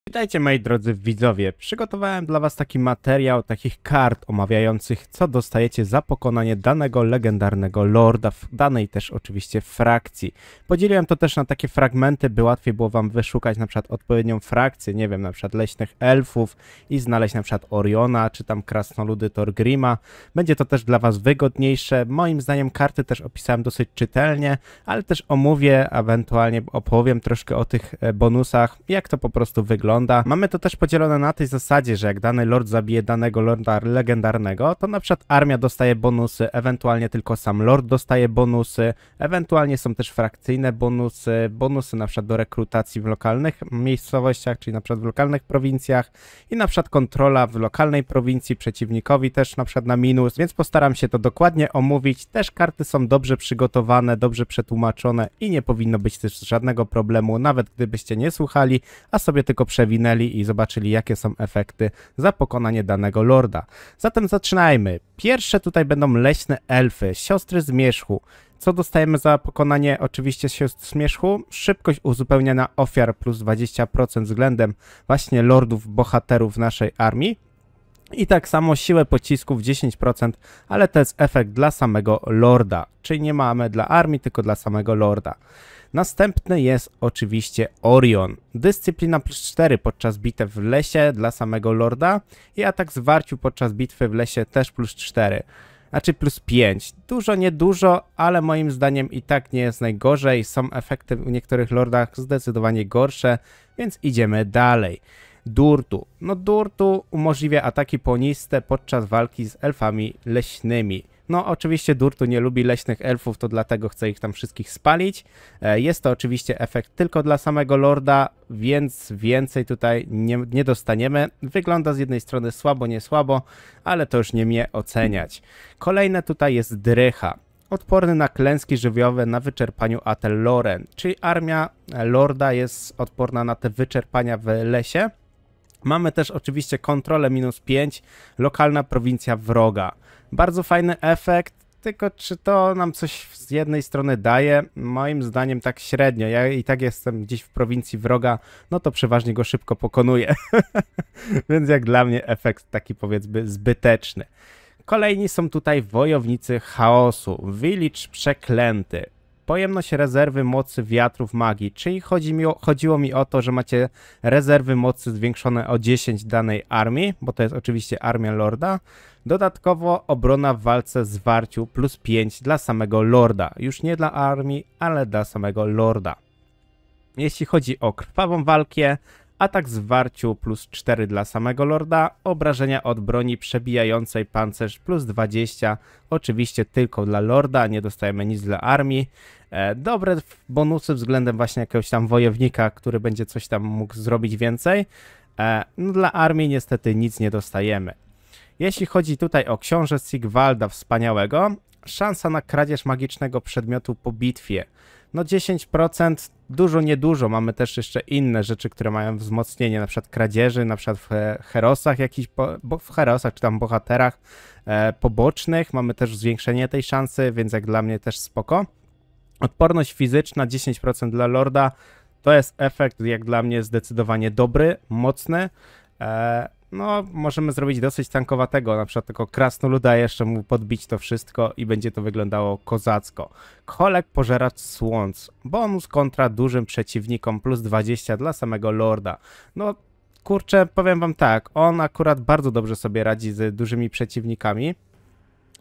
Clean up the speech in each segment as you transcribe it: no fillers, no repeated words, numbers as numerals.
Witajcie moi drodzy widzowie, przygotowałem dla was taki materiał, takich kart omawiających co dostajecie za pokonanie danego legendarnego lorda w danej też oczywiście frakcji. Podzieliłem to też na takie fragmenty, by łatwiej było wam wyszukać na przykład odpowiednią frakcję, nie wiem, na przykład leśnych elfów i znaleźć na przykład Oriona, czy tam krasnoludy Thorgrima. Będzie to też dla was wygodniejsze, moim zdaniem karty też opisałem dosyć czytelnie, ale też omówię, ewentualnie opowiem troszkę o tych bonusach, jak to po prostu wygląda. Mamy to też podzielone na tej zasadzie, że jak dany lord zabije danego lorda legendarnego, to na przykład armia dostaje bonusy, ewentualnie tylko sam lord dostaje bonusy, ewentualnie są też frakcyjne bonusy na przykład do rekrutacji w lokalnych miejscowościach, czyli na przykład w lokalnych prowincjach i na przykład kontrola w lokalnej prowincji przeciwnikowi też na przykład na minus, więc postaram się to dokładnie omówić. Też karty są dobrze przygotowane, dobrze przetłumaczone i nie powinno być też żadnego problemu, nawet gdybyście nie słuchali, a sobie tylko przewinęli i zobaczyli, jakie są efekty za pokonanie danego lorda. Zatem zaczynajmy. Pierwsze tutaj będą leśne elfy, siostry zmierzchu. Co dostajemy za pokonanie oczywiście sióstr zmierzchu? Szybkość uzupełniania ofiar plus 20% względem właśnie lordów, bohaterów naszej armii. I tak samo siłę pocisków 10%, ale to jest efekt dla samego lorda, czyli nie mamy dla armii, tylko dla samego lorda. Następny jest oczywiście Orion. Dyscyplina plus 4 podczas bitew w lesie dla samego lorda i atak zwarciu podczas bitwy w lesie też plus 4. Znaczy plus 5. Dużo, niedużo, ale moim zdaniem i tak nie jest najgorzej. Są efekty u niektórych lordach zdecydowanie gorsze, więc idziemy dalej. Durtu. No Durtu umożliwia ataki płoniste podczas walki z elfami leśnymi. No oczywiście Durtu nie lubi leśnych elfów, to dlatego chce ich tam wszystkich spalić. Jest to oczywiście efekt tylko dla samego lorda, więc więcej tutaj nie dostaniemy. Wygląda z jednej strony słabo, nie słabo, ale to już nie mnie oceniać. Kolejne tutaj jest Drycha. Odporny na klęski żywiołowe na wyczerpaniu Atelloren, czyli armia lorda jest odporna na te wyczerpania w lesie. Mamy też oczywiście kontrolę minus 5, lokalna prowincja wroga. Bardzo fajny efekt, tylko czy to nam coś z jednej strony daje? Moim zdaniem tak średnio. Ja i tak jestem gdzieś w prowincji wroga, no to przeważnie go szybko pokonuję. Więc jak dla mnie efekt taki powiedzmy zbyteczny. Kolejni są tutaj wojownicy chaosu, Village przeklęty. Pojemność rezerwy mocy wiatrów magii, czyli chodziło mi o to, że macie rezerwy mocy zwiększone o 10 danej armii, bo to jest oczywiście armia lorda. Dodatkowo obrona w walce zwarciu plus 5 dla samego lorda, już nie dla armii, ale dla samego lorda. Jeśli chodzi o krwawą walkę, atak zwarciu plus 4 dla samego lorda, obrażenia od broni przebijającej pancerz plus 20, oczywiście tylko dla lorda, nie dostajemy nic dla armii. Dobre bonusy względem właśnie jakiegoś tam wojownika, który będzie coś tam mógł zrobić więcej. No dla armii niestety nic nie dostajemy. Jeśli chodzi tutaj o książę Sigvalda Wspaniałego, szansa na kradzież magicznego przedmiotu po bitwie. No 10%, dużo, niedużo. Mamy też jeszcze inne rzeczy, które mają wzmocnienie, na przykład kradzieży, na przykład w herosach w herosach czy tam bohaterach pobocznych. Mamy też zwiększenie tej szansy, więc jak dla mnie też spoko. Odporność fizyczna 10% dla lorda. To jest efekt jak dla mnie zdecydowanie dobry, mocny. No, możemy zrobić dosyć tankowatego, na przykład tylko krasnoluda, jeszcze mu podbić to wszystko i będzie to wyglądało kozacko. Cholek pożeracz słońc. Bonus kontra dużym przeciwnikom plus 20 dla samego lorda. No, kurczę, powiem wam tak, on akurat bardzo dobrze sobie radzi z dużymi przeciwnikami.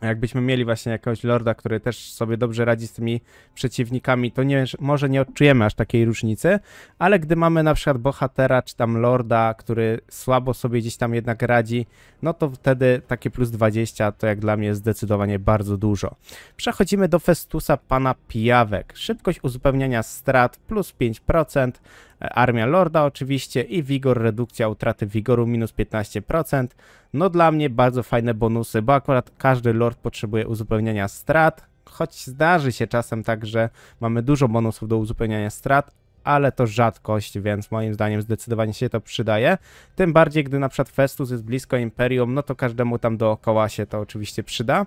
Jakbyśmy mieli właśnie jakiegoś lorda, który też sobie dobrze radzi z tymi przeciwnikami, to może nie odczujemy aż takiej różnicy, ale gdy mamy na przykład bohatera czy tam lorda, który słabo sobie gdzieś tam jednak radzi, no to wtedy takie plus 20 to jak dla mnie jest zdecydowanie bardzo dużo. Przechodzimy do Festusa pana Pijawek. Szybkość uzupełniania strat plus 5%, armia lorda oczywiście i wigor, redukcja utraty wigoru minus 15%. No dla mnie bardzo fajne bonusy, bo akurat każdy lord potrzebuje uzupełniania strat, choć zdarzy się czasem tak, że mamy dużo bonusów do uzupełniania strat, ale to rzadkość, więc moim zdaniem zdecydowanie się to przydaje. Tym bardziej, gdy na przykład Festus jest blisko Imperium, no to każdemu tam dookoła się to oczywiście przyda.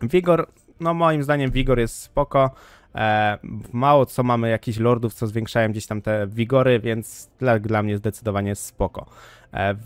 Wigor, no moim zdaniem wigor jest spoko, Mało co mamy jakichś lordów, co zwiększają gdzieś tam te wigory, więc dla mnie zdecydowanie jest spoko.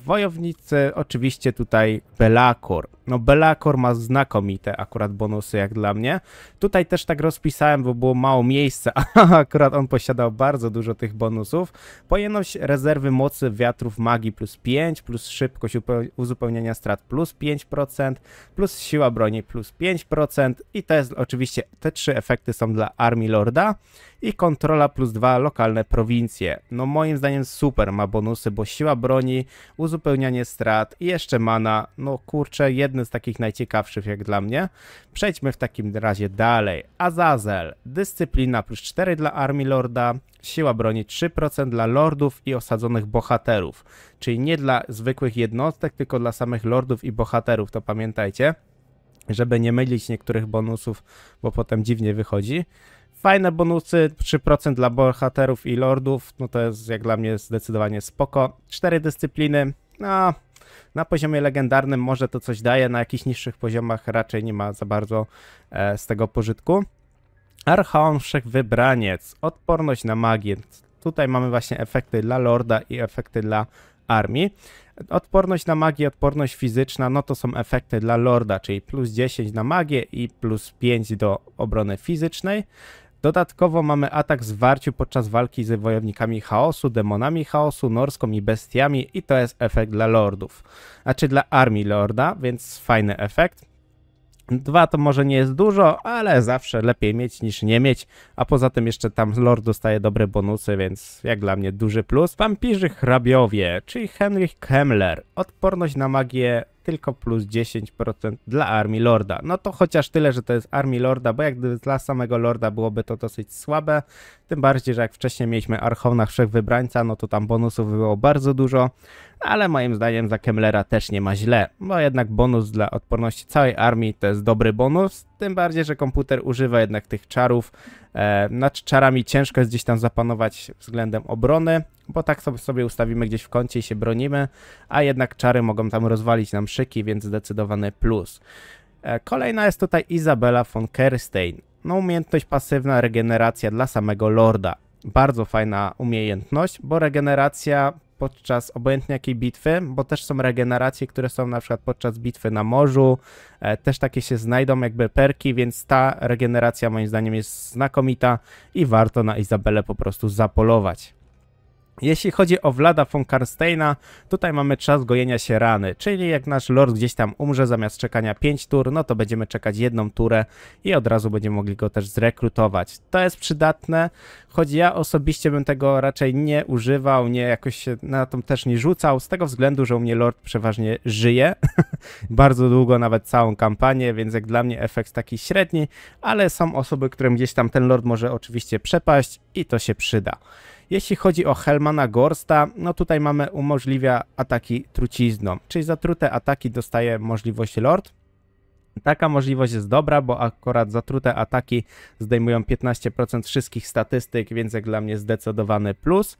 Wojownicy oczywiście tutaj Be'lakor. No Be'lakor ma znakomite akurat bonusy jak dla mnie. Tutaj też tak rozpisałem, bo było mało miejsca, a akurat on posiadał bardzo dużo tych bonusów. Pojemność rezerwy mocy wiatrów magii plus 5, plus szybkość uzupełnienia strat plus 5%, plus siła broni plus 5% i to jest oczywiście, te 3 efekty są dla Armii Lorda i kontrola plus 2 lokalne prowincje. No moim zdaniem super ma bonusy, bo siła broni, uzupełnianie strat i jeszcze mana, no kurczę, jedny z takich najciekawszych jak dla mnie. Przejdźmy w takim razie dalej. Azazel, dyscyplina plus 4 dla Armii Lorda, siła broni 3% dla lordów i osadzonych bohaterów, czyli nie dla zwykłych jednostek, tylko dla samych lordów i bohaterów, to pamiętajcie, żeby nie mylić niektórych bonusów, bo potem dziwnie wychodzi. Fajne bonusy, 3% dla bohaterów i lordów, no to jest jak dla mnie zdecydowanie spoko. 4 dyscypliny, no na poziomie legendarnym może to coś daje, na jakichś niższych poziomach raczej nie ma za bardzo z tego pożytku. Archaon Wszechwybraniec, odporność na magię, tutaj mamy właśnie efekty dla lorda i efekty dla armii. Odporność na magię, odporność fizyczna, no to są efekty dla lorda, czyli plus 10 na magię i plus 5 do obrony fizycznej. Dodatkowo mamy atak w zwarciu podczas walki z wojownikami chaosu, demonami chaosu, norską i bestiami i to jest efekt dla lordów. Znaczy dla armii lorda, więc fajny efekt. 2 to może nie jest dużo, ale zawsze lepiej mieć niż nie mieć, a poza tym jeszcze tam lord dostaje dobre bonusy, więc jak dla mnie duży plus. Wampirzy hrabiowie, czyli Henryk Kemmler, odporność na magię tylko plus 10% dla Armii Lorda. No to chociaż tyle, że to jest Armii Lorda, bo jak gdyby dla samego Lorda byłoby to dosyć słabe, tym bardziej, że jak wcześniej mieliśmy Archona Wszechwybrańca, no to tam bonusów było bardzo dużo, ale moim zdaniem za Kemmlera też nie ma źle, bo jednak bonus dla odporności całej armii to jest dobry bonus, tym bardziej, że komputer używa jednak tych czarów. Nad czarami ciężko jest gdzieś tam zapanować względem obrony, bo tak sobie ustawimy gdzieś w kącie i się bronimy, a jednak czary mogą tam rozwalić nam szyki, więc zdecydowany plus. Kolejna jest tutaj Izabela von Kerstein. No umiejętność pasywna, regeneracja dla samego Lorda. Bardzo fajna umiejętność, bo regeneracja podczas obojętnie jakiej bitwy, bo też są regeneracje, które są na przykład podczas bitwy na morzu, też takie się znajdą jakby perki, więc ta regeneracja moim zdaniem jest znakomita i warto na Izabelę po prostu zapolować. Jeśli chodzi o Vlada von Kersteina, tutaj mamy czas gojenia się rany, czyli jak nasz lord gdzieś tam umrze, zamiast czekania 5 tur, no to będziemy czekać 1 turę i od razu będziemy mogli go też zrekrutować. To jest przydatne, choć ja osobiście bym tego raczej nie używał, nie jakoś się na to też nie rzucał, z tego względu, że u mnie lord przeważnie żyje, bardzo długo, nawet całą kampanię, więc jak dla mnie efekt taki średni, ale są osoby, którym gdzieś tam ten lord może oczywiście przepaść i to się przyda. Jeśli chodzi o Helmana Gorsta, no tutaj umożliwia ataki trucizną, czyli zatrute ataki dostaje możliwość lord. Taka możliwość jest dobra, bo akurat zatrute ataki zdejmują 15% wszystkich statystyk, więc jak dla mnie zdecydowany plus.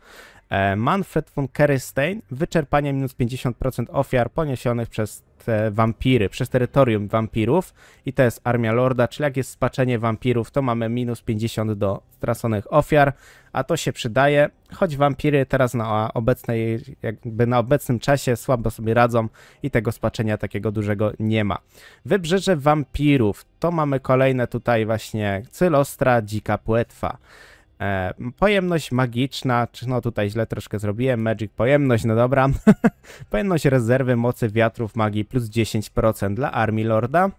Manfred von Kerstein, wyczerpanie minus 50% ofiar poniesionych przez te wampiry, przez terytorium wampirów i to jest Armia Lorda, czyli jak jest spaczenie wampirów, to mamy minus 50 do straconych ofiar, a to się przydaje, choć wampiry teraz na obecnym czasie słabo sobie radzą i tego spaczenia takiego dużego nie ma. Wybrzeże wampirów, to mamy kolejne tutaj właśnie Cylostra, Dzika Płetwa. Pojemność magiczna, no tutaj źle troszkę zrobiłem, magic pojemność, no dobra. Pojemność rezerwy mocy wiatrów magii plus 10% dla Armii Lorda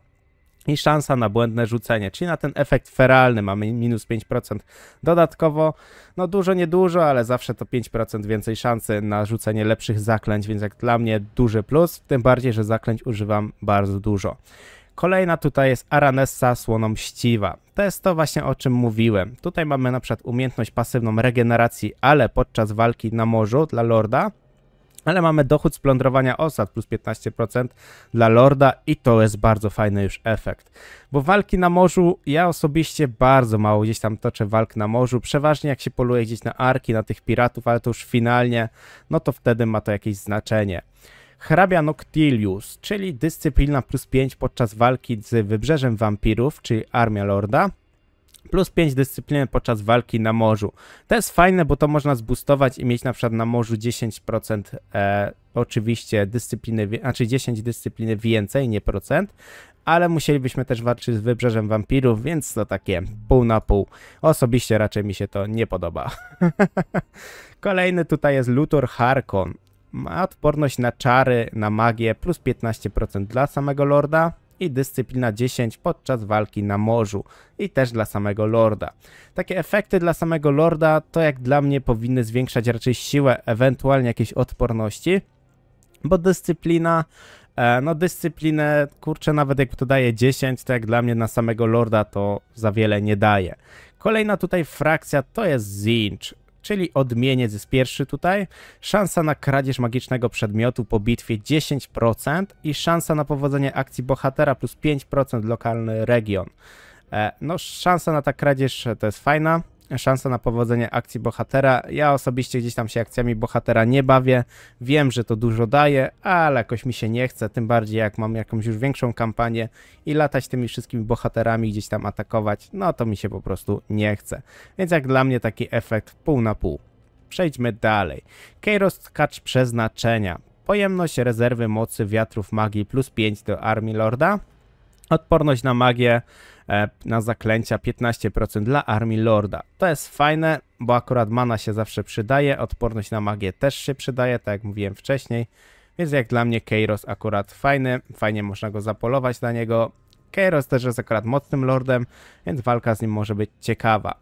i szansa na błędne rzucenie, czyli na ten efekt feralny mamy minus 5% dodatkowo, no dużo niedużo, ale zawsze to 5% więcej szansy na rzucenie lepszych zaklęć, więc jak dla mnie duży plus, tym bardziej, że zaklęć używam bardzo dużo. Kolejna tutaj jest Aranessa Słonomściwa. To jest to właśnie, o czym mówiłem. Tutaj mamy na przykład umiejętność pasywną regeneracji, ale podczas walki na morzu dla Lorda. Ale mamy dochód z plądrowania osad plus 15% dla Lorda i to jest bardzo fajny już efekt. Bo walki na morzu, ja osobiście bardzo mało gdzieś tam toczę walk na morzu. Przeważnie jak się poluje gdzieś na arki, na tych piratów, ale to już finalnie, no to wtedy ma to jakieś znaczenie. Hrabia Noctilius, czyli dyscyplina plus 5 podczas walki z Wybrzeżem Wampirów, czyli Armia Lorda. plus 5 dyscypliny podczas walki na morzu. To jest fajne, bo to można zboostować i mieć na przykład na morzu 10% oczywiście dyscypliny, znaczy 10 dyscypliny więcej, nie procent, ale musielibyśmy też walczyć z wybrzeżem wampirów, więc to takie pół na pół. Osobiście raczej mi się to nie podoba. Kolejny tutaj jest Luthor Harkon. Ma odporność na czary, na magię, plus 15% dla samego lorda i dyscyplina 10 podczas walki na morzu i też dla samego lorda. Takie efekty dla samego lorda to jak dla mnie powinny zwiększać raczej siłę, ewentualnie jakieś odporności, bo dyscyplina, no dyscyplinę, kurczę, nawet jak to daje 10, to jak dla mnie na samego lorda to za wiele nie daje. Kolejna tutaj frakcja to jest Zinch, czyli odmieniec jest pierwszy tutaj. Szansa na kradzież magicznego przedmiotu po bitwie 10% i szansa na powodzenie akcji bohatera plus 5% lokalny region. No szansa na ta kradzież to jest fajna. Szansa na powodzenie akcji bohatera. Ja osobiście gdzieś tam się akcjami bohatera nie bawię. Wiem, że to dużo daje, ale jakoś mi się nie chce. Tym bardziej jak mam jakąś już większą kampanię i latać tymi wszystkimi bohaterami gdzieś tam atakować, no to mi się po prostu nie chce. Więc jak dla mnie taki efekt pół na pół. Przejdźmy dalej. Kairos Tkacz Przeznaczenia. Pojemność rezerwy mocy wiatrów magii plus 5 do Armii Lorda. Odporność na magię, na zaklęcia 15% dla Armii Lorda. To jest fajne, bo akurat mana się zawsze przydaje, odporność na magię też się przydaje, tak jak mówiłem wcześniej, więc jak dla mnie Kairos akurat fajny, fajnie można go zapolować na niego. Kairos też jest akurat mocnym lordem, więc walka z nim może być ciekawa.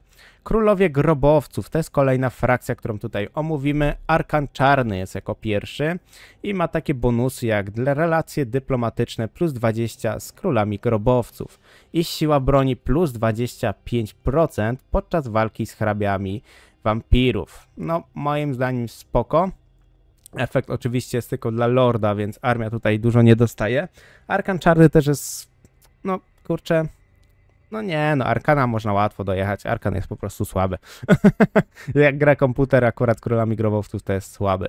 Królowie Grobowców, to jest kolejna frakcja, którą tutaj omówimy. Arkan Czarny jest jako pierwszy i ma takie bonusy jak dla relacje dyplomatyczne plus 20 z Królami Grobowców i siła broni plus 25% podczas walki z hrabiami wampirów. No moim zdaniem spoko. Efekt oczywiście jest tylko dla lorda, więc armia tutaj dużo nie dostaje. Arkan Czarny też jest, no kurczę, no nie, no Arkana można łatwo dojechać, Arkan jest po prostu słaby. Jak gra komputer, akurat Królami Grobowców to jest słaby.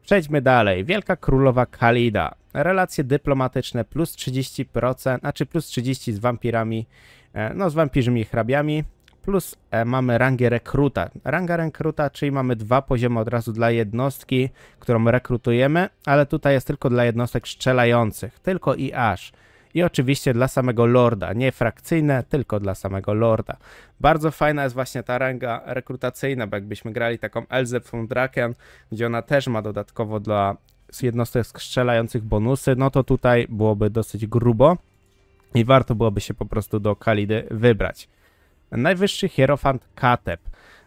Przejdźmy dalej. Wielka Królowa Khalida. Relacje dyplomatyczne plus 30%, znaczy plus 30 z wampirami, no z wampirzymi hrabiami, plus mamy rangę rekruta. Ranga rekruta, czyli mamy 2 poziomy od razu dla jednostki, którą rekrutujemy, ale tutaj jest tylko dla jednostek strzelających, tylko i aż. I oczywiście dla samego lorda, nie frakcyjne, tylko dla samego lorda. Bardzo fajna jest właśnie ta ranga rekrutacyjna, bo jakbyśmy grali taką Elzę von Draken, gdzie ona też ma dodatkowo dla jednostek strzelających bonusy, no to tutaj byłoby dosyć grubo i warto byłoby się po prostu do Khalidy wybrać. Najwyższy hierofant Kateb.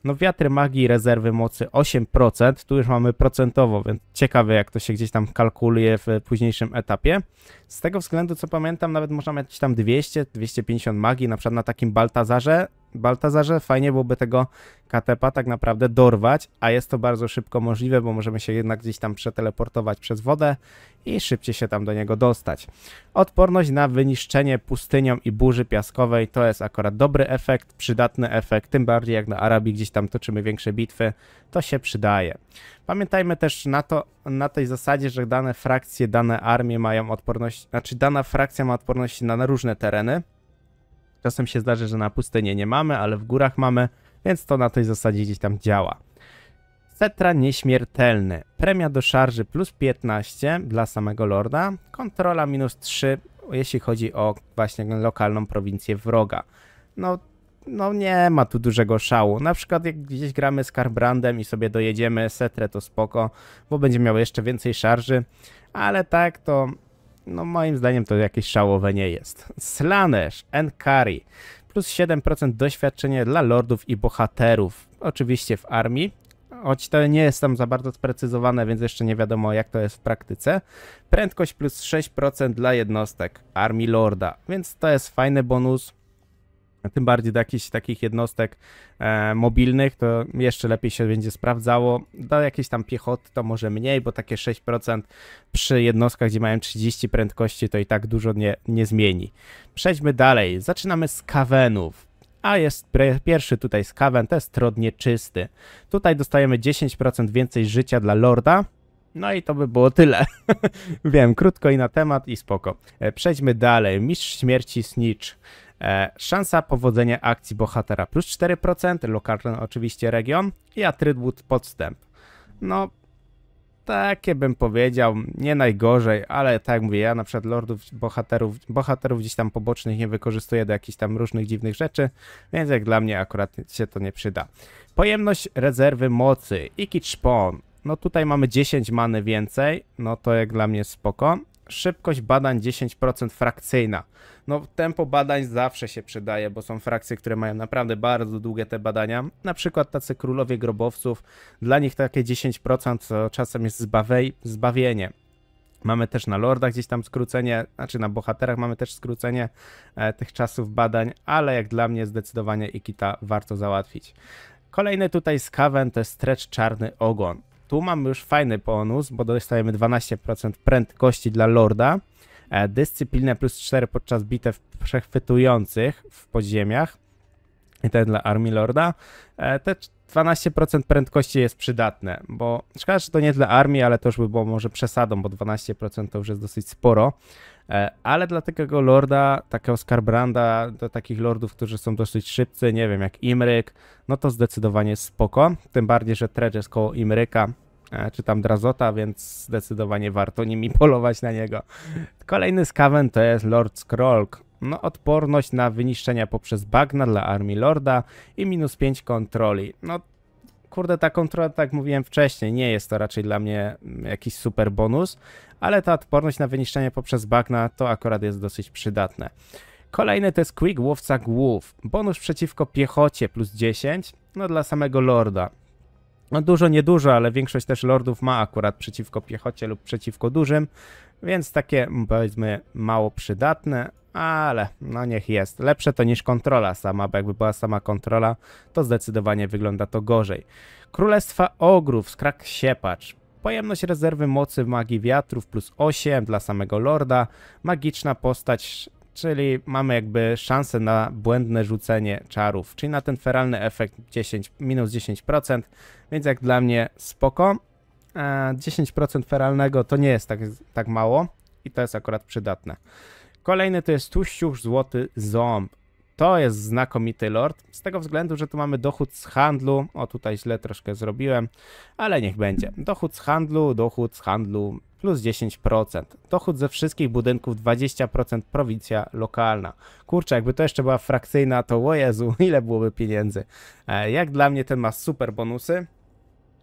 No wiatry magii, rezerwy mocy 8%, tu już mamy procentowo, więc ciekawe jak to się gdzieś tam kalkuluje w późniejszym etapie. Z tego względu co pamiętam nawet można mieć tam 200-250 magii, na przykład na takim Baltazarze fajnie byłoby tego Katepa tak naprawdę dorwać, a jest to bardzo szybko możliwe, bo możemy się jednak gdzieś tam przeteleportować przez wodę i szybciej się tam do niego dostać. Odporność na wyniszczenie pustynią i burzy piaskowej to jest akurat dobry efekt, przydatny efekt, tym bardziej jak na Arabii gdzieś tam toczymy większe bitwy, to się przydaje. Pamiętajmy też na tej zasadzie, że dane frakcje, dane armie mają odporność, znaczy dana frakcja ma odporność na różne tereny. Czasem się zdarzy, że na pustyni nie mamy, ale w górach mamy, więc to na tej zasadzie gdzieś tam działa. Cetra Nieśmiertelny. Premia do szarży plus 15 dla samego lorda. Kontrola minus 3, jeśli chodzi o właśnie lokalną prowincję wroga. No nie ma tu dużego szału. Na przykład jak gdzieś gramy z Karbrandem i sobie dojedziemy Cetrę, to spoko, bo będzie miał jeszcze więcej szarży, ale tak to... No moim zdaniem to jakieś szałowe nie jest. Slanesh Enkari. Plus 7% doświadczenie dla lordów i bohaterów. Oczywiście w armii. Choć to nie jest tam za bardzo sprecyzowane, więc jeszcze nie wiadomo jak to jest w praktyce. Prędkość plus 6% dla jednostek armii lorda. Więc to jest fajny bonus. Tym bardziej do jakichś takich jednostek mobilnych, to jeszcze lepiej się będzie sprawdzało. Do jakiejś tam piechoty to może mniej, bo takie 6% przy jednostkach, gdzie mają 30 prędkości, to i tak dużo nie zmieni. Przejdźmy dalej. Zaczynamy z Kawenów. A jest pierwszy tutaj z Kawen, to jest Trod Nieczysty. Tutaj dostajemy 10% więcej życia dla lorda. No i to by było tyle. Wiem, krótko i na temat i spoko. Przejdźmy dalej. Mistrz Śmierci Snitch. Szansa powodzenia akcji bohatera plus 4%, lokalny oczywiście region i atrybut podstęp. No, takie bym powiedział, nie najgorzej, ale tak jak mówię, ja na przykład lordów, bohaterów gdzieś tam pobocznych nie wykorzystuję do jakichś tam różnych dziwnych rzeczy, więc jak dla mnie akurat się to nie przyda. Pojemność rezerwy mocy, Ikit Szpon. No tutaj mamy 10 many więcej, no to jak dla mnie spoko. Szybkość badań 10% frakcyjna. No tempo badań zawsze się przydaje, bo są frakcje, które mają naprawdę bardzo długie te badania. Na przykład tacy królowie grobowców, dla nich takie 10% to czasem jest zbawienie. Mamy też na lordach gdzieś tam skrócenie, znaczy na bohaterach mamy też skrócenie tych czasów badań, ale jak dla mnie zdecydowanie Ikita warto załatwić. Kolejny tutaj skaven to jest stretch czarny ogon. Tu mamy już fajny bonus, bo dostajemy 12% prędkości dla lorda, dyscyplinę plus 4 podczas bitew przechwytujących w podziemiach i to jest dla armii lorda. Te 12% prędkości jest przydatne, bo szkoda, że to nie dla armii, ale to już by było może przesadą, bo 12% to już jest dosyć sporo. Ale dla takiego lorda, takiego Skarbranda, do takich lordów, którzy są dosyć szybcy, nie wiem, jak Imryk, no to zdecydowanie spoko. Tym bardziej, że Tredge jest koło Imryka, czy tam Drazota, więc zdecydowanie warto nimi polować na niego. Kolejny skaven to jest Lord Skrolk. No, odporność na wyniszczenia poprzez bagna dla armii lorda i minus 5 kontroli. No, kurde, ta kontrola, tak jak mówiłem wcześniej, nie jest to raczej dla mnie jakiś super bonus, ale ta odporność na wyniszczenie poprzez bagna to akurat jest dosyć przydatne. Kolejny to jest Quick Łowca Głów. Bonus przeciwko piechocie plus 10, no dla samego lorda. No dużo, niedużo, ale większość też lordów ma akurat przeciwko piechocie lub przeciwko dużym, więc takie powiedzmy mało przydatne, ale no niech jest. Lepsze to niż kontrola sama, bo jakby była sama kontrola, to zdecydowanie wygląda to gorzej. Królestwa Ogrów, Skrak Siepacz. Pojemność rezerwy mocy magii wiatrów plus 8 dla samego lorda. Magiczna postać, czyli mamy jakby szansę na błędne rzucenie czarów, czyli na ten feralny efekt minus 10%, więc jak dla mnie spoko. 10% feralnego to nie jest tak mało i to jest akurat przydatne. Kolejny to jest Tuściuch Złoty Ząb. To jest znakomity lord, z tego względu, że tu mamy dochód z handlu. O, tutaj źle troszkę zrobiłem, ale niech będzie. Dochód z handlu plus 10%. Dochód ze wszystkich budynków 20%, prowincja lokalna. Kurczę, jakby to jeszcze była frakcyjna, to o Jezu, ile byłoby pieniędzy. Jak dla mnie ten ma super bonusy,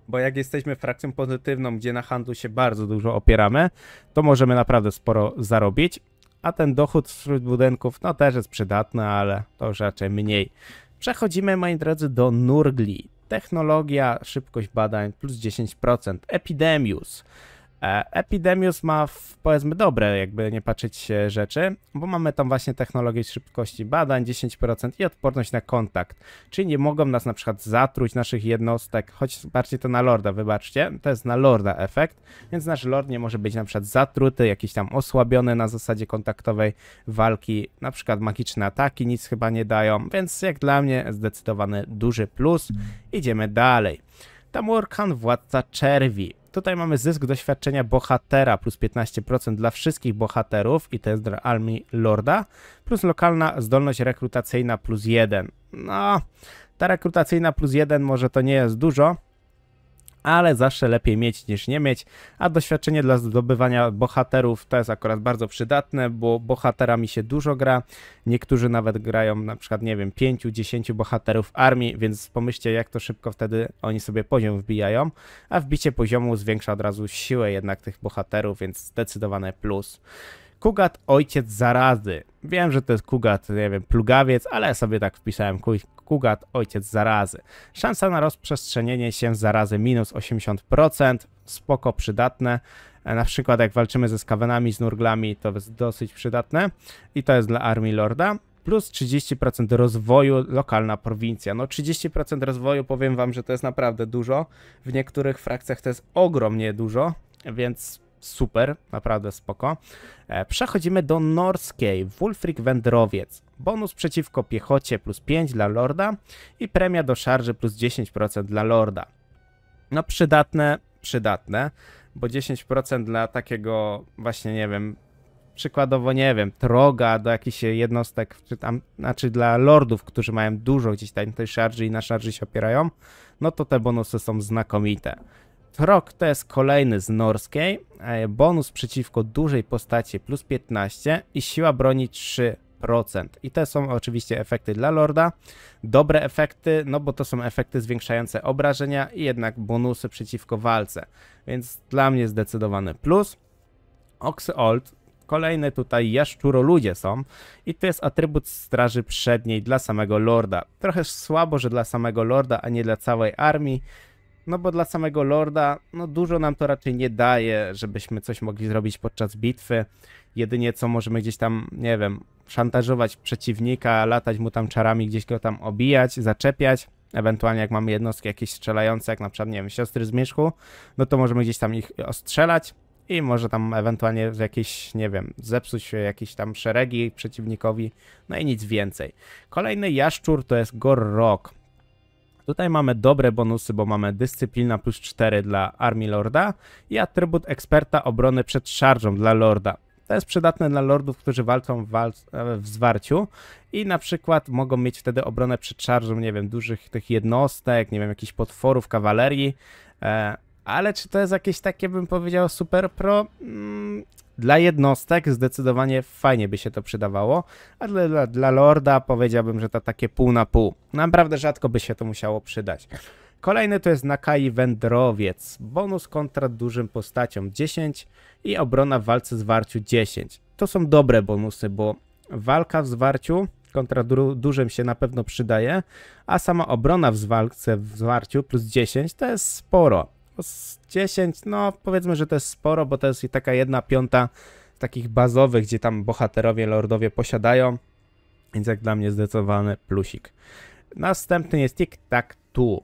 bo jak jesteśmy frakcją pozytywną, gdzie na handlu się bardzo dużo opieramy, to możemy naprawdę sporo zarobić. A ten dochód wśród budynków, no też jest przydatny, ale to już raczej mniej. Przechodzimy, moi drodzy, do Nurgli. Technologia, szybkość badań plus 10%. Epidemius. Epidemius ma powiedzmy dobre, jakby nie patrzeć rzeczy, bo mamy tam właśnie technologię szybkości badań 10% i odporność na kontakt, czyli nie mogą nas na przykład zatruć naszych jednostek, choć bardziej to na lorda, wybaczcie, to jest na lorda efekt, więc nasz lord nie może być na przykład zatruty, jakiś tam osłabiony na zasadzie kontaktowej walki, na przykład magiczne ataki nic chyba nie dają, więc jak dla mnie zdecydowany duży plus. Idziemy dalej. Tamurkhan, Władca Czerwi. Tutaj mamy zysk doświadczenia bohatera plus 15% dla wszystkich bohaterów i to jest dla armii lorda, plus lokalna zdolność rekrutacyjna plus 1. No, ta rekrutacyjna plus 1 może to nie jest dużo, ale zawsze lepiej mieć niż nie mieć, a doświadczenie dla zdobywania bohaterów to jest akurat bardzo przydatne, bo bohaterami się dużo gra, niektórzy nawet grają na przykład, nie wiem, 5-10 bohaterów armii, więc pomyślcie, jak to szybko wtedy oni sobie poziom wbijają, a wbicie poziomu zwiększa od razu siłę jednak tych bohaterów, więc zdecydowane plus. Kugat, ojciec zarazy. Wiem, że to jest Kugat, nie wiem, plugawiec, ale ja sobie tak wpisałem, Kugat, ojciec zarazy. Szansa na rozprzestrzenienie się zarazy minus 80%, spoko, przydatne. Na przykład jak walczymy ze skawenami, z nurglami, to jest dosyć przydatne. I to jest dla armii lorda. Plus 30% rozwoju, lokalna prowincja. No 30% rozwoju, powiem wam, że to jest naprawdę dużo. W niektórych frakcjach to jest ogromnie dużo, więc super, naprawdę spoko. Przechodzimy do norskiej. Wulfric Wędrowiec. Bonus przeciwko piechocie plus 5 dla lorda i premia do szarży plus 10% dla lorda. No przydatne, bo 10% dla takiego właśnie, nie wiem, przykładowo, nie wiem, Troga do jakichś jednostek, czy tam, znaczy dla lordów, którzy mają dużo gdzieś tam tej szarży i na szarży się opierają, no to te bonusy są znakomite. Trog to jest kolejny z norskiej, bonus przeciwko dużej postaci plus 15 i siła broni 3%. I te są oczywiście efekty dla lorda, dobre efekty, no bo to są efekty zwiększające obrażenia i jednak bonusy przeciwko walce, więc dla mnie zdecydowany plus. Oxold, kolejne tutaj jaszczuroludzie są i to jest atrybut straży przedniej dla samego lorda. Trochę słabo, że dla samego lorda, a nie dla całej armii. No bo dla samego lorda, no dużo nam to raczej nie daje, żebyśmy coś mogli zrobić podczas bitwy. Jedynie co możemy gdzieś tam, nie wiem, szantażować przeciwnika, latać mu tam czarami, gdzieś go tam obijać, zaczepiać. Ewentualnie jak mamy jednostki jakieś strzelające, jak na przykład, nie wiem, siostry zmierzchu, no to możemy gdzieś tam ich ostrzelać i może tam ewentualnie jakieś, nie wiem, zepsuć jakieś tam szeregi przeciwnikowi, no i nic więcej. Kolejny jaszczur to jest Gorrok. Tutaj mamy dobre bonusy, bo mamy dyscyplina plus 4 dla armii lorda i atrybut eksperta obrony przed szarżą dla lorda. To jest przydatne dla lordów, którzy walczą w zwarciu i na przykład mogą mieć wtedy obronę przed szarżą, nie wiem, dużych tych jednostek, nie wiem, jakichś potworów, kawalerii, ale czy to jest jakieś takie, bym powiedział, super pro? Dla jednostek zdecydowanie fajnie by się to przydawało, a dla lorda powiedziałbym, że to takie pół na pół. Naprawdę rzadko by się to musiało przydać. Kolejny to jest Nakai Wędrowiec. Bonus kontra dużym postaciom 10 i obrona w walce zwarciu 10. To są dobre bonusy, bo walka w zwarciu kontra dużym się na pewno przydaje, a sama obrona w walce w zwarciu plus 10 to jest sporo. Z 10, no powiedzmy, że to jest sporo, bo to jest i taka 1/5 takich bazowych, gdzie tam bohaterowie, lordowie posiadają, więc jak dla mnie zdecydowany plusik. Następny jest Tic-Tac-Toe.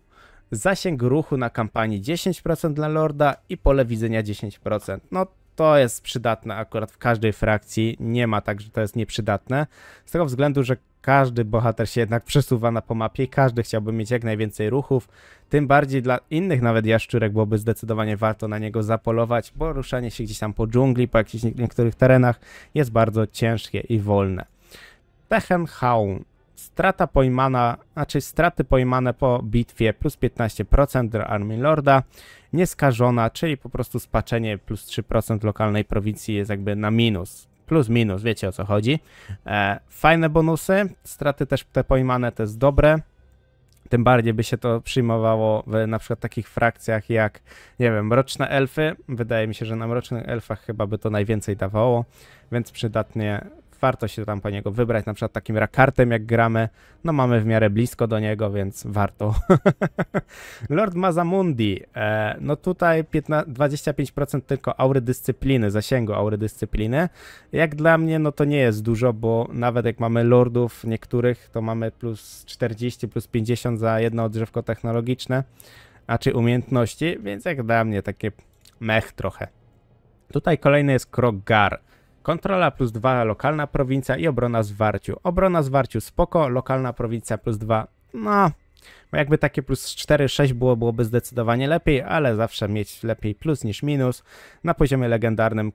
Zasięg ruchu na kampanii 10% dla lorda i pole widzenia 10%. No to jest przydatne akurat w każdej frakcji, nie ma tak, że to jest nieprzydatne, z tego względu, że każdy bohater się jednak przesuwa po mapie i każdy chciałby mieć jak najwięcej ruchów, tym bardziej dla innych nawet jaszczurek byłoby zdecydowanie warto na niego zapolować, bo ruszanie się gdzieś tam po dżungli, po jakichś niektórych terenach jest bardzo ciężkie i wolne. Techenhaun. Strata pojmana, straty pojmane po bitwie plus 15% dla armii lorda, nieskażona, czyli po prostu spaczenie plus 3% lokalnej prowincji jest jakby na minus. Plus minus, wiecie o co chodzi. Fajne bonusy, straty też te pojmane to jest dobre. Tym bardziej by się to przyjmowało w na przykład takich frakcjach jak, nie wiem, Mroczne Elfy. Wydaje mi się, że na Mrocznych Elfach chyba by to najwięcej dawało, więc przydatnie. Warto się tam po niego wybrać, na przykład takim Rakartem jak gramy, no mamy w miarę blisko do niego, więc warto. Lord Mazamundi, no tutaj 25% tylko aury dyscypliny, zasięgu aury dyscypliny. Jak dla mnie, no to nie jest dużo, bo nawet jak mamy lordów niektórych, to mamy plus 40, plus 50 za jedno drzewko technologiczne, czy umiejętności, więc jak dla mnie takie mech trochę. Tutaj kolejny jest Krogar. Kontrola plus 2, lokalna prowincja i obrona zwarciu. Obrona zwarciu spoko, lokalna prowincja plus 2, no jakby takie plus 4, 6 byłoby zdecydowanie lepiej, ale zawsze mieć lepiej plus niż minus. Na poziomie legendarnym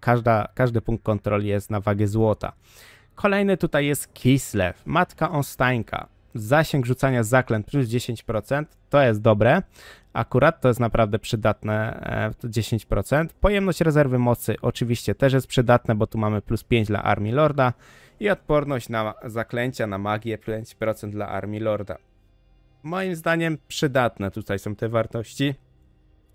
każdy punkt kontroli jest na wagę złota. Kolejny tutaj jest Kislev, matka Onstańka. Zasięg rzucania zaklęt plus 10%, to jest dobre. Akurat to jest naprawdę przydatne, 10%. Pojemność rezerwy mocy oczywiście też jest przydatne, bo tu mamy plus 5 dla armii lorda i odporność na zaklęcia, na magię 5% dla armii lorda. Moim zdaniem przydatne tutaj są te wartości.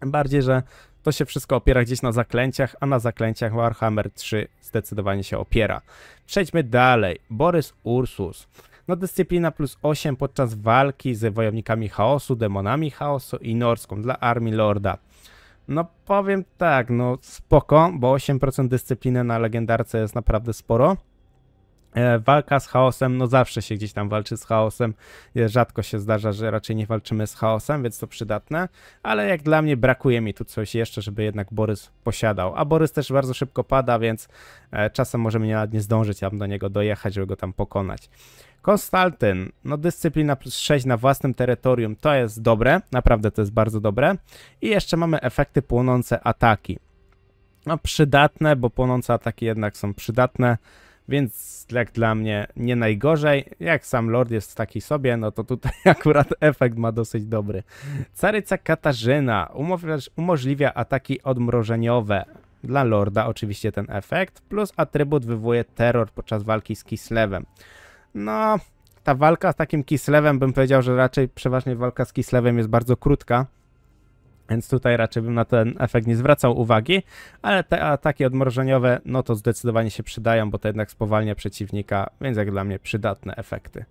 Bardziej, że to się wszystko opiera gdzieś na zaklęciach, a na zaklęciach Warhammer 3 zdecydowanie się opiera. Przejdźmy dalej. Borys Ursus. No dyscyplina plus 8 podczas walki z wojownikami chaosu, demonami chaosu i norską dla armii lorda. No powiem tak, no spoko, bo 8% dyscypliny na legendarce jest naprawdę sporo. Walka z chaosem, no zawsze się gdzieś tam walczy z chaosem, rzadko się zdarza, że raczej nie walczymy z chaosem, więc to przydatne, ale jak dla mnie brakuje mi tu coś jeszcze, żeby jednak Borys posiadał, a Borys też bardzo szybko pada, więc czasem możemy nawet nie zdążyć tam do niego dojechać, żeby go tam pokonać. Konstantyn, no dyscyplina plus 6 na własnym terytorium, to jest dobre, naprawdę to jest bardzo dobre i jeszcze mamy efekty płonące ataki. No przydatne, bo płonące ataki jednak są przydatne, więc jak dla mnie nie najgorzej. Jak sam Lord jest taki sobie, no to tutaj akurat efekt ma dosyć dobry. Caryca Katarzyna umożliwia ataki odmrożeniowe. Dla Lorda oczywiście ten efekt, plus atrybut wywołuje terror podczas walki z Kislewem. No, ta walka z takim Kislewem, bym powiedział, że raczej przeważnie walka z Kislewem jest bardzo krótka, więc tutaj raczej bym na ten efekt nie zwracał uwagi, ale te ataki odmrożeniowe, no to zdecydowanie się przydają, bo to jednak spowalnia przeciwnika, więc jak dla mnie przydatne efekty.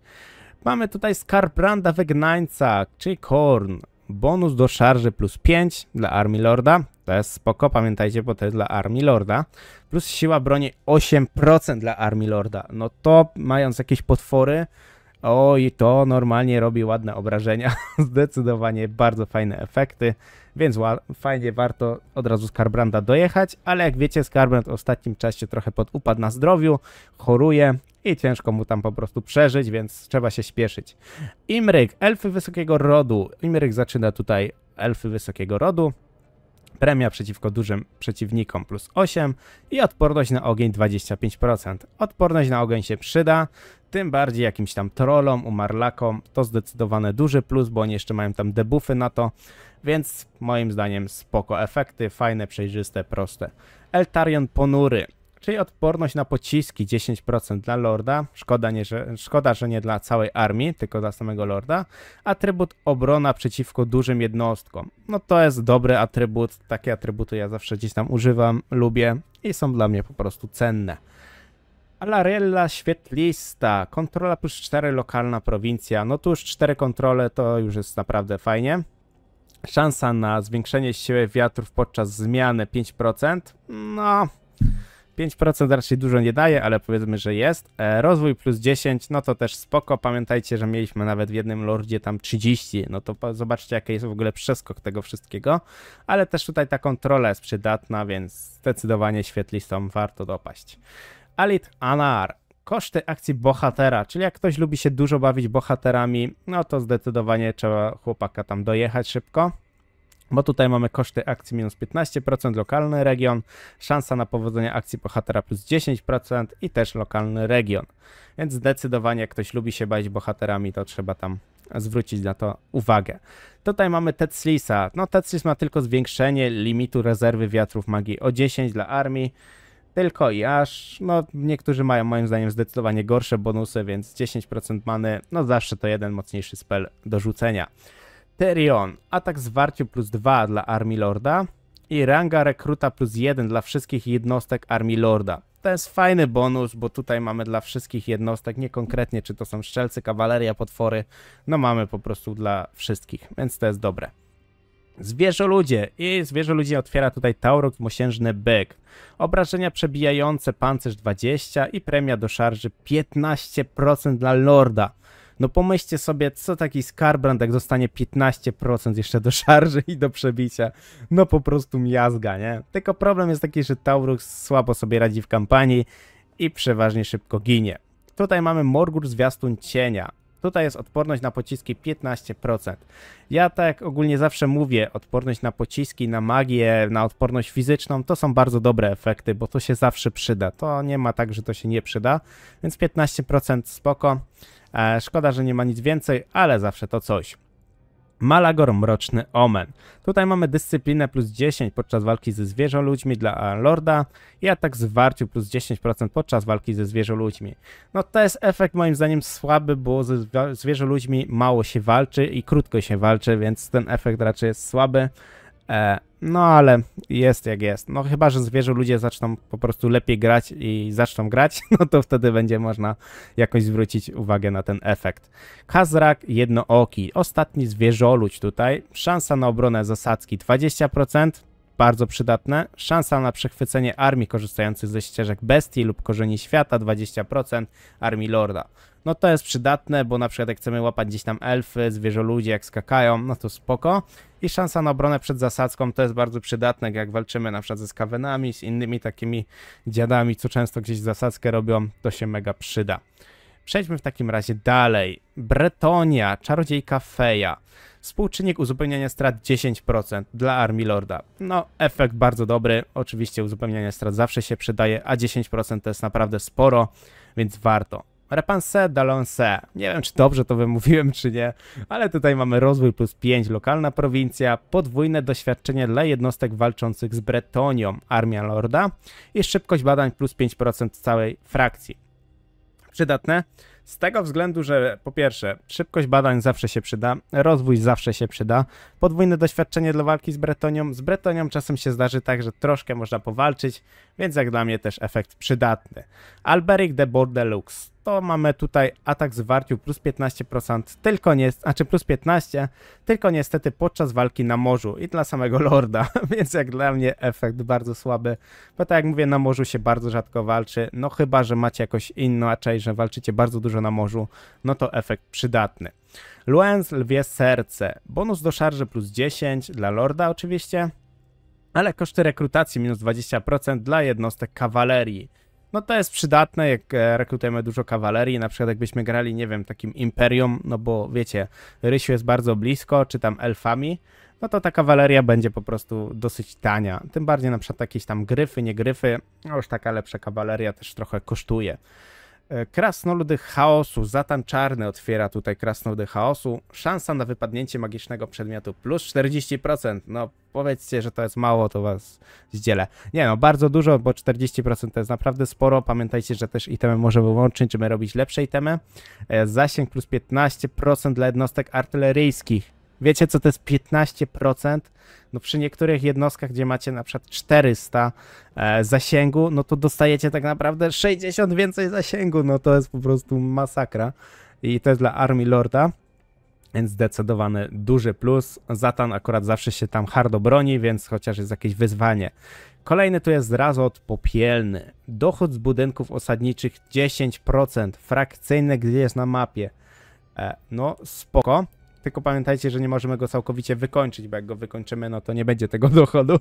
Mamy tutaj Skarbranda Wygnańca, czyli Korn. Bonus do szarży plus 5 dla Armii Lorda. To jest spoko, pamiętajcie, bo to jest dla Armii Lorda. Plus siła broni 8% dla Armii Lorda. No to mając jakieś potwory, oj, to normalnie robi ładne obrażenia. Zdecydowanie bardzo fajne efekty, więc fajnie warto od razu Skarbranda dojechać, ale jak wiecie, Skarbrand w ostatnim czasie trochę podupadł na zdrowiu, choruje i ciężko mu tam po prostu przeżyć, więc trzeba się śpieszyć. Imryk, elfy wysokiego rodu. Imryk zaczyna tutaj elfy wysokiego rodu. Premia przeciwko dużym przeciwnikom plus 8 i odporność na ogień 25%. Odporność na ogień się przyda, tym bardziej jakimś tam trollom, umarlakom. To zdecydowane duży plus, bo oni jeszcze mają tam debuffy na to, więc moim zdaniem spoko efekty, fajne, przejrzyste, proste. Eltarion Ponury, czyli odporność na pociski 10% dla Lorda. Szkoda, że nie dla całej armii, tylko dla samego Lorda. Atrybut obrona przeciwko dużym jednostkom. No to jest dobry atrybut. Takie atrybuty ja zawsze gdzieś tam używam, lubię i są dla mnie po prostu cenne. Alarella Świetlista. Kontrola plus 4, lokalna prowincja. No tu już 4 kontrole to już jest naprawdę fajnie. Szansa na zwiększenie siły wiatrów podczas zmiany 5%. No... 5% raczej dużo nie daje, ale powiedzmy, że jest. Rozwój plus 10, no to też spoko. Pamiętajcie, że mieliśmy nawet w jednym lordzie tam 30. No to zobaczcie, jaki jest w ogóle przeskok tego wszystkiego. Ale też tutaj ta kontrola jest przydatna, więc zdecydowanie świetlistą warto dopaść. Alit Anar. Koszty akcji bohatera, czyli jak ktoś lubi się dużo bawić bohaterami, no to zdecydowanie trzeba chłopaka tam dojechać szybko. Bo tutaj mamy koszty akcji minus 15%, lokalny region, szansa na powodzenie akcji bohatera plus 10% i też lokalny region. Więc zdecydowanie jak ktoś lubi się bawić bohaterami, to trzeba tam zwrócić na to uwagę. Tutaj mamy Tetslisa. No Tetslis ma tylko zwiększenie limitu rezerwy wiatrów magii o 10 dla armii. Tylko i aż, no niektórzy mają moim zdaniem zdecydowanie gorsze bonusy, więc 10% many, no zawsze to jeden mocniejszy spell do rzucenia. Therion, atak zwarciu plus 2 dla Armii Lorda i ranga rekruta plus 1 dla wszystkich jednostek Armii Lorda. To jest fajny bonus, bo tutaj mamy dla wszystkich jednostek, nie konkretnie czy to są strzelcy, kawaleria, potwory, no mamy po prostu dla wszystkich, więc to jest dobre. Zwierzoludzie i zwierzoludzie otwiera tutaj Taurox Mosiężny Byk. Obrażenia przebijające pancerz 20 i premia do szarży 15% dla Lorda. No pomyślcie sobie, co taki Skarbrand, jak dostanie 15% jeszcze do szarży i do przebicia. No po prostu miazga, nie? Tylko problem jest taki, że Taurox słabo sobie radzi w kampanii i przeważnie szybko ginie. Tutaj mamy Morgur Zwiastun Cienia. Tutaj jest odporność na pociski 15%. Ja tak ogólnie zawsze mówię, odporność na pociski, na magię, na odporność fizyczną, to są bardzo dobre efekty, bo to się zawsze przyda. To nie ma tak, że to się nie przyda, więc 15% spoko. Szkoda, że nie ma nic więcej, ale zawsze to coś. Malagor Mroczny Omen. Tutaj mamy dyscyplinę plus 10 podczas walki ze zwierzoludźmi dla Lorda i atak zwarciu plus 10% podczas walki ze zwierzoludźmi. No to jest efekt moim zdaniem słaby, bo ze zwierzoludźmi mało się walczy i krótko się walczy, więc ten efekt raczej jest słaby. No ale jest jak jest. No chyba, że zwierzoludzie zaczną po prostu lepiej grać i zaczną grać, no to wtedy będzie można jakoś zwrócić uwagę na ten efekt. Khazrak Jednooki. Ostatni zwierzoludź tutaj. Szansa na obronę zasadzki 20%. Bardzo przydatne. Szansa na przechwycenie armii korzystających ze ścieżek bestii lub korzeni świata 20% armii Lorda. No to jest przydatne, bo na przykład jak chcemy łapać gdzieś tam elfy, zwierzoludzie jak skakają, no to spoko. I szansa na obronę przed zasadzką to jest bardzo przydatne, jak walczymy na przykład ze skawenami, z innymi takimi dziadami, co często gdzieś zasadzkę robią, to się mega przyda. Przejdźmy w takim razie dalej. Bretonia, czarodziejka Feja. Współczynnik uzupełniania strat 10% dla Armii Lorda. No, efekt bardzo dobry. Oczywiście uzupełnianie strat zawsze się przydaje, a 10% to jest naprawdę sporo, więc warto. Repansé d'Alancé. Nie wiem, czy dobrze to wymówiłem, czy nie, ale tutaj mamy rozwój plus 5, lokalna prowincja, podwójne doświadczenie dla jednostek walczących z Bretonią, Armia Lorda i szybkość badań plus 5% całej frakcji. Przydatne z tego względu, że po pierwsze szybkość badań zawsze się przyda, rozwój zawsze się przyda, podwójne doświadczenie dla walki z Bretonią czasem się zdarzy tak, że troszkę można powalczyć, więc jak dla mnie też efekt przydatny. Alberic de Bordeaux, to mamy tutaj atak zwarciu plus 15%, tylko nie, znaczy plus 15, tylko niestety podczas walki na morzu i dla samego Lorda, więc jak dla mnie efekt bardzo słaby, bo tak jak mówię, na morzu się bardzo rzadko walczy, no chyba, że macie jakoś inaczej, że walczycie bardzo dużo na morzu, no to efekt przydatny. Luens, lwie serce, bonus do szarży plus 10 dla Lorda oczywiście, ale koszty rekrutacji minus 20% dla jednostek kawalerii. No to jest przydatne, jak rekrutujemy dużo kawalerii, na przykład jakbyśmy grali, nie wiem, takim Imperium, no bo wiecie, Rysiu jest bardzo blisko, czy tam elfami, no to ta kawaleria będzie po prostu dosyć tania. Tym bardziej na przykład jakieś tam gryfy, nie gryfy, no już taka lepsza kawaleria też trochę kosztuje. Krasnoludy chaosu, Zatan czarny otwiera tutaj krasnoludy chaosu. Szansa na wypadnięcie magicznego przedmiotu plus 40%. No powiedzcie, że to jest mało, to was zdzielę. Nie no, bardzo dużo, bo 40% to jest naprawdę sporo. Pamiętajcie, że też itemy możemy wyłączyć, żeby robić lepsze itemy. Zasięg plus 15% dla jednostek artyleryjskich. Wiecie, co to jest 15%? No przy niektórych jednostkach, gdzie macie na przykład 400 zasięgu, no to dostajecie tak naprawdę 60 więcej zasięgu, no to jest po prostu masakra. I to jest dla Armii Lorda, więc zdecydowany duży plus. Zatan akurat zawsze się tam hardo broni, więc chociaż jest jakieś wyzwanie. Kolejny tu jest Razot Popielny. Dochód z budynków osadniczych 10%, frakcyjny, gdzie jest na mapie. No spoko. Tylko pamiętajcie, że nie możemy go całkowicie wykończyć, bo jak go wykończymy, no to nie będzie tego dochodu.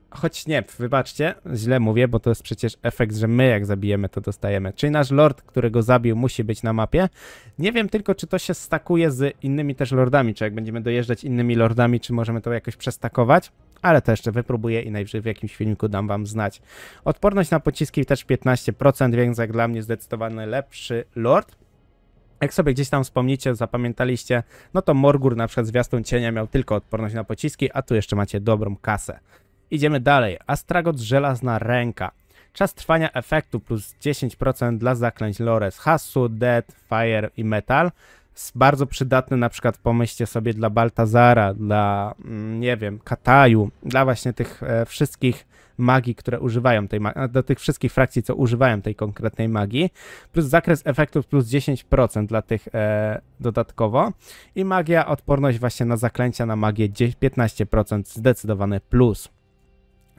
Choć nie, wybaczcie, źle mówię, bo to jest przecież efekt, że my jak zabijemy, to dostajemy. Czyli nasz lord, który go zabił, musi być na mapie. Nie wiem tylko, czy to się stakuje z innymi też lordami, czy jak będziemy dojeżdżać innymi lordami, czy możemy to jakoś przestakować. Ale to jeszcze wypróbuję i najwyżej w jakimś filmiku dam wam znać. Odporność na pociski też 15%, więc jak dla mnie zdecydowanie lepszy lord. Jak sobie gdzieś tam wspomnicie, zapamiętaliście, no to Morgur na przykład Zwiastun Cienia miał tylko odporność na pociski, a tu jeszcze macie dobrą kasę. Idziemy dalej. Astragot Żelazna Ręka. Czas trwania efektu plus 10% dla zaklęć Lores, Hassu, Dead, Fire i Metal. Bardzo przydatny na przykład pomyślcie sobie dla Baltazara, dla, nie wiem, Kataju, dla właśnie tych wszystkich magii, które używają tej magii, do tych wszystkich frakcji, co używają tej konkretnej magii, plus zakres efektów plus 10% dla tych dodatkowo i magia, odporność właśnie na zaklęcia, na magię 15% zdecydowany plus.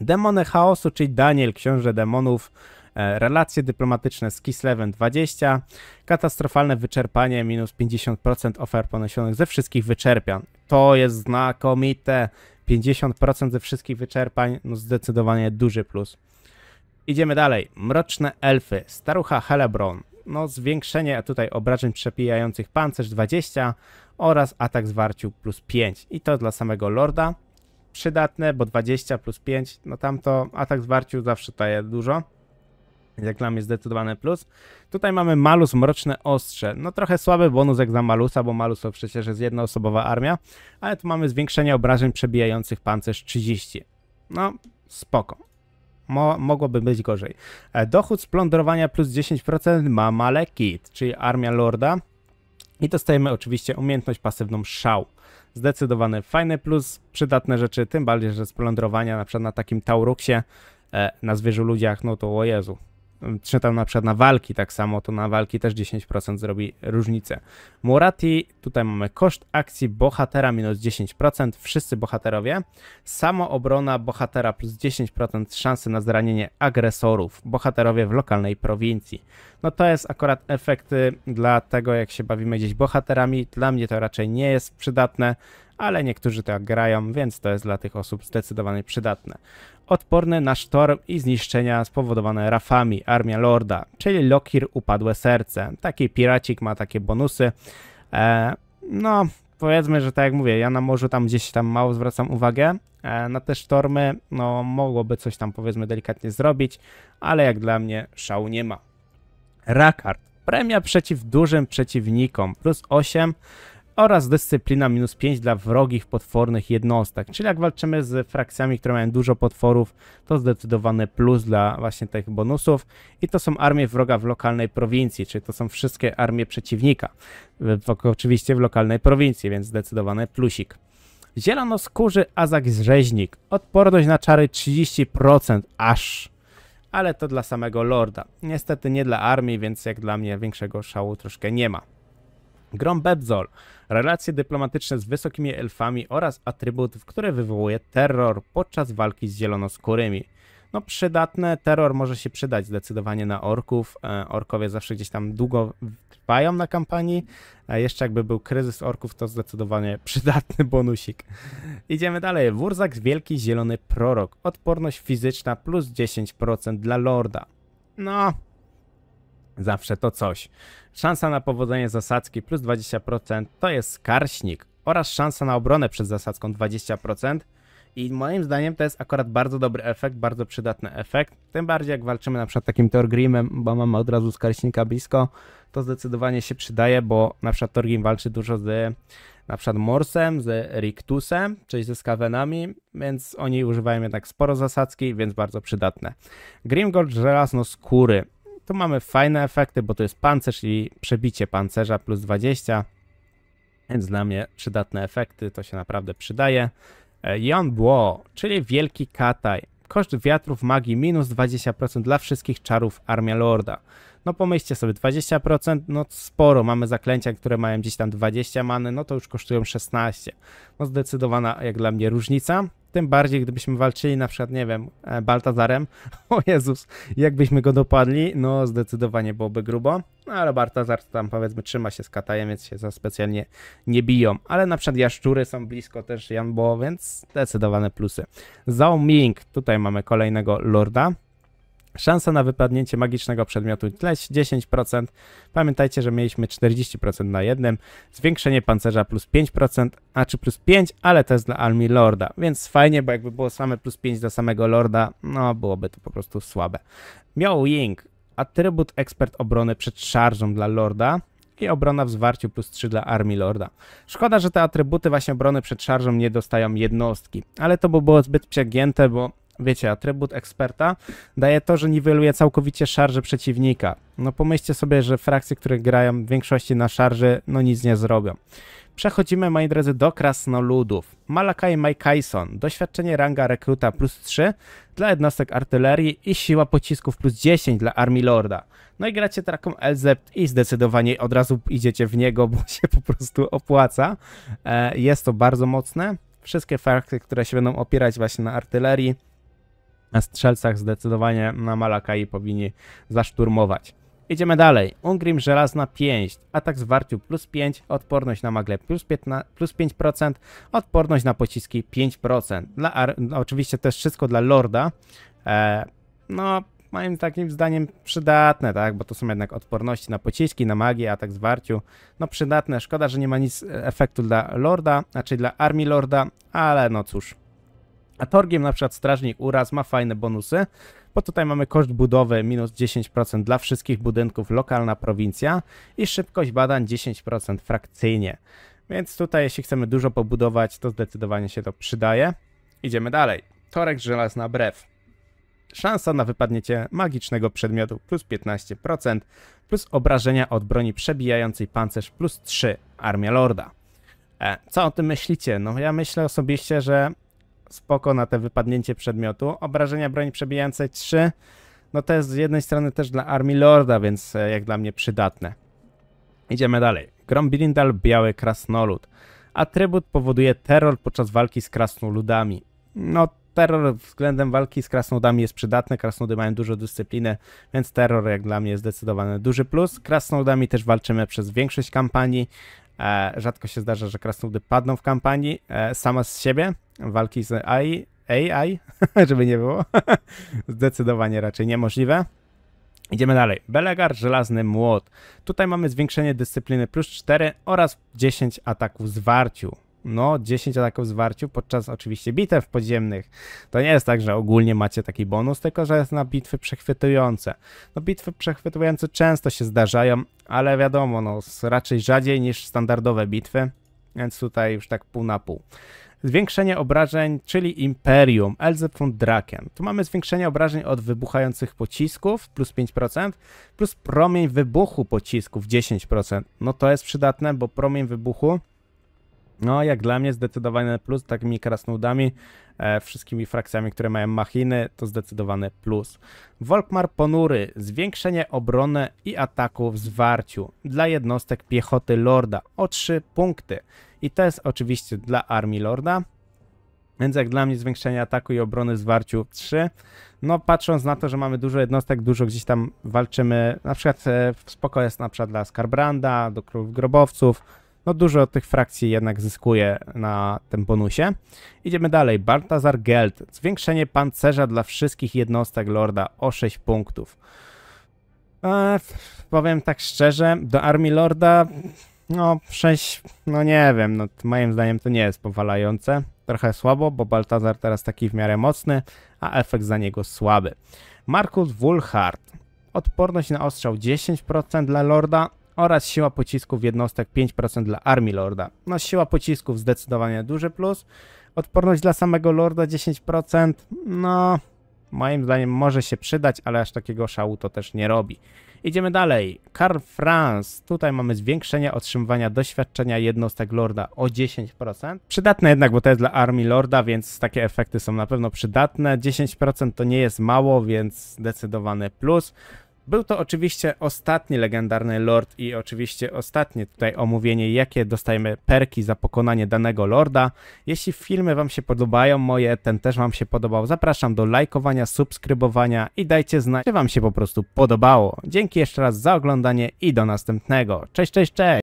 Demony chaosu, czyli Daniel, książę demonów, relacje dyplomatyczne z Kislewem 20, katastrofalne wyczerpanie minus 50% ofert poniesionych ze wszystkich wyczerpań. To jest znakomite. 50% ze wszystkich wyczerpań, no zdecydowanie duży plus. Idziemy dalej. Mroczne elfy, starucha Helebron, no zwiększenie tutaj obrażeń przepijających pancerz 20 oraz atak zwarciu plus 5. I to dla samego lorda przydatne, bo 20 plus 5, no tamto atak zwarciu zawsze daje dużo. Jak dla mnie zdecydowany plus. Tutaj mamy Malus, Mroczne Ostrze. No trochę słaby bonus jak za Malusa, bo Malus to przecież jest jednoosobowa armia. Ale tu mamy zwiększenie obrażeń przebijających pancerz 30. No spoko. Mogłoby być gorzej. Dochód z plądrowania plus 10% ma Malekith, czyli armia lorda. I dostajemy oczywiście umiejętność pasywną Szał. Zdecydowany fajny plus, przydatne rzeczy, tym bardziej, że z plądrowania na przykład na takim Tauruxie, na zwierzę ludziach, no to o Jezu. Czy tam na przykład na walki tak samo, to na walki też 10% zrobi różnicę. Murati, tutaj mamy koszt akcji bohatera minus 10%, wszyscy bohaterowie. Samoobrona bohatera plus 10% szansy na zranienie agresorów, bohaterowie w lokalnej prowincji. No to jest akurat efekty dla tego, jak się bawimy gdzieś bohaterami. Dla mnie to raczej nie jest przydatne, ale niektórzy tak grają, więc to jest dla tych osób zdecydowanie przydatne. Odporny na sztorm i zniszczenia spowodowane rafami, armia Lorda, czyli Lokir Upadłe Serce. Taki piracik ma takie bonusy. No, powiedzmy, że tak jak mówię, ja na morzu tam gdzieś tam mało zwracam uwagę. Na te sztormy, no mogłoby coś tam powiedzmy delikatnie zrobić, ale jak dla mnie szału nie ma. Rakard. Premia przeciw dużym przeciwnikom plus 8 oraz dyscyplina minus 5 dla wrogich potwornych jednostek. Czyli jak walczymy z frakcjami, które mają dużo potworów, to zdecydowany plus dla właśnie tych bonusów. I to są armie wroga w lokalnej prowincji, czyli to są wszystkie armie przeciwnika. Oczywiście w lokalnej prowincji, więc zdecydowany plusik. Zielonoskórzy Azak Rzeźnik. Odporność na czary 30% aż. Ale to dla samego Lorda. Niestety nie dla armii, więc jak dla mnie większego szału troszkę nie ma. Grom Bebzol. Relacje dyplomatyczne z wysokimi elfami oraz atrybut, który wywołuje terror podczas walki z zielonoskórymi. No przydatne, terror może się przydać zdecydowanie na orków. Orkowie zawsze gdzieś tam długo trwają na kampanii. Jeszcze jakby był kryzys orków, to zdecydowanie przydatny bonusik. Idziemy dalej. Wurzak Wielki Zielony Prorok. Odporność fizyczna plus 10% dla Lorda. No, zawsze to coś. Szansa na powodzenie zasadzki plus 20% to jest Skarśnik oraz szansa na obronę przed zasadzką 20%. I moim zdaniem to jest akurat bardzo dobry efekt, bardzo przydatny efekt. Tym bardziej jak walczymy na przykład takim Thorgrimem, bo mamy od razu Skarśnika blisko, to zdecydowanie się przydaje, bo na przykład Thorgrim walczy dużo z na przykład Morsem, z Rictusem, czyli ze Skavenami, więc oni używają jednak sporo zasadzki, więc bardzo przydatne. Grimgold Żelaznoskóry. Tu mamy fajne efekty, bo to jest pancerz, czyli przebicie pancerza plus 20, więc dla mnie przydatne efekty, to się naprawdę przydaje. Yonbwo, czyli Wielki Kataj. Koszt wiatrów magii minus 20% dla wszystkich czarów Armia Lorda. No pomyślcie sobie, 20%, no sporo. Mamy zaklęcia, które mają gdzieś tam 20 many, no to już kosztują 16. No zdecydowana jak dla mnie różnica. Tym bardziej, gdybyśmy walczyli na przykład, nie wiem, Baltazarem. O Jezus, jakbyśmy go dopadli, no zdecydowanie byłoby grubo. No ale Baltazar tam powiedzmy trzyma się z Katajem, więc się za specjalnie nie biją. Ale na przykład jaszczury są blisko też Yonbwo, więc zdecydowane plusy. Zhao Ming, tutaj mamy kolejnego Lorda. Szansa na wypadnięcie magicznego przedmiotu 10%. Pamiętajcie, że mieliśmy 40% na jednym. Zwiększenie pancerza plus 5%, a czy plus 5, ale to jest dla Armii Lorda. Więc fajnie, bo jakby było same plus 5 dla samego Lorda, no byłoby to po prostu słabe. Miao Ying. Atrybut ekspert obrony przed szarżą dla Lorda. I obrona w zwarciu plus 3 dla Armii Lorda. Szkoda, że te atrybuty właśnie obrony przed szarżą nie dostają jednostki. Ale to by było zbyt przegięte, bo wiecie, atrybut eksperta daje to, że niweluje całkowicie szarże przeciwnika. No pomyślcie sobie, że frakcje, które grają w większości na szarży, no nic nie zrobią. Przechodzimy, moi drodzy, do krasnoludów. Malakai Majkajson. Doświadczenie ranga rekruta plus 3 dla jednostek artylerii i siła pocisków plus 10 dla Armii Lorda. No i gracie taką Elzept i zdecydowanie od razu idziecie w niego, bo się po prostu opłaca. Jest to bardzo mocne. Wszystkie frakcje, które się będą opierać właśnie na artylerii, na strzelcach zdecydowanie na Malakai powinni zaszturmować. Idziemy dalej. Ungrim Żelazna Pięść. Atak zwarciu plus 5, odporność na magle plus 5%, odporność na pociski 5%. No, oczywiście to jest wszystko dla Lorda. No, moim takim zdaniem przydatne, tak? Bo to są jednak odporności na pociski, na magię, atak zwarciu. No przydatne. Szkoda, że nie ma nic efektu dla Lorda, znaczy dla Armii Lorda, ale no cóż. A Thorgrim, na przykład Strażnik Uraz, ma fajne bonusy, bo tutaj mamy koszt budowy minus 10% dla wszystkich budynków, lokalna prowincja i szybkość badań 10% frakcyjnie. Więc tutaj jeśli chcemy dużo pobudować, to zdecydowanie się to przydaje. Idziemy dalej. Torek Żelazna Brew. Szansa na wypadnięcie magicznego przedmiotu plus 15%, plus obrażenia od broni przebijającej pancerz plus 3 Armia Lorda. Co o tym myślicie? No ja myślę osobiście, że spoko na te wypadnięcie przedmiotu. Obrażenia broni przebijającej 3, no to jest z jednej strony też dla Armii Lorda, więc jak dla mnie przydatne. Idziemy dalej. Grombrindal Biały Krasnolud. Atrybut powoduje terror podczas walki z krasnoludami. No terror względem walki z krasnoludami jest przydatny. Krasnoludy mają dużo dyscypliny, więc terror jak dla mnie jest zdecydowany duży plus. Krasnoludami też walczymy przez większość kampanii, Rzadko się zdarza, że krasnoludy padną w kampanii sama z siebie. Walki z AI, żeby nie było. Zdecydowanie raczej niemożliwe. Idziemy dalej. Belegar, żelazny młot. Tutaj mamy zwiększenie dyscypliny plus 4 oraz 10 ataków zwarciu. No, 10 ataków zwarciu podczas oczywiście bitew podziemnych. To nie jest tak, że ogólnie macie taki bonus, tylko że jest na bitwy przechwytujące. No, bitwy przechwytujące często się zdarzają, ale wiadomo, no, raczej rzadziej niż standardowe bitwy, więc tutaj już tak pół na pół. Zwiększenie obrażeń, czyli Imperium, Elzeb von Draken. Tu mamy zwiększenie obrażeń od wybuchających pocisków, plus 5%, plus promień wybuchu pocisków, 10%. No to jest przydatne, bo promień wybuchu, no jak dla mnie zdecydowane plus, takimi krasnoludami, wszystkimi frakcjami, które mają machiny, to zdecydowany plus. Volkmar Ponury, zwiększenie obrony i ataku w zwarciu dla jednostek piechoty Lorda o 3 punkty. I to jest oczywiście dla armii Lorda, więc jak dla mnie zwiększenie ataku i obrony w zwarciu 3. No patrząc na to, że mamy dużo jednostek, dużo gdzieś tam walczymy, na przykład spoko jest na przykład dla Skarbranda, do Królów Grobowców, no dużo tych frakcji jednak zyskuje na tym bonusie. Idziemy dalej. Baltazar Geld. Zwiększenie pancerza dla wszystkich jednostek Lorda o 6 punktów. Powiem tak szczerze, do armii Lorda no 6, no nie wiem, no moim zdaniem to nie jest powalające. Trochę słabo, bo Baltazar teraz taki w miarę mocny, a efekt za niego słaby. Markus Wulhart. Odporność na ostrzał 10% dla Lorda oraz siła pocisków jednostek 5% dla armii Lorda. No siła pocisków zdecydowanie duży plus. Odporność dla samego Lorda 10%, no moim zdaniem może się przydać, ale aż takiego szału to też nie robi. Idziemy dalej. Karl Franz. Tutaj mamy zwiększenie otrzymywania doświadczenia jednostek Lorda o 10%. Przydatne jednak, bo to jest dla armii Lorda, więc takie efekty są na pewno przydatne. 10% to nie jest mało, więc zdecydowany plus. Był to oczywiście ostatni legendarny lord i oczywiście ostatnie tutaj omówienie, jakie dostajemy perki za pokonanie danego lorda. Jeśli filmy wam się podobają, moje, ten też wam się podobał, zapraszam do lajkowania, subskrybowania i dajcie znać, czy wam się po prostu podobało. Dzięki jeszcze raz za oglądanie i do następnego. Cześć, cześć, cześć!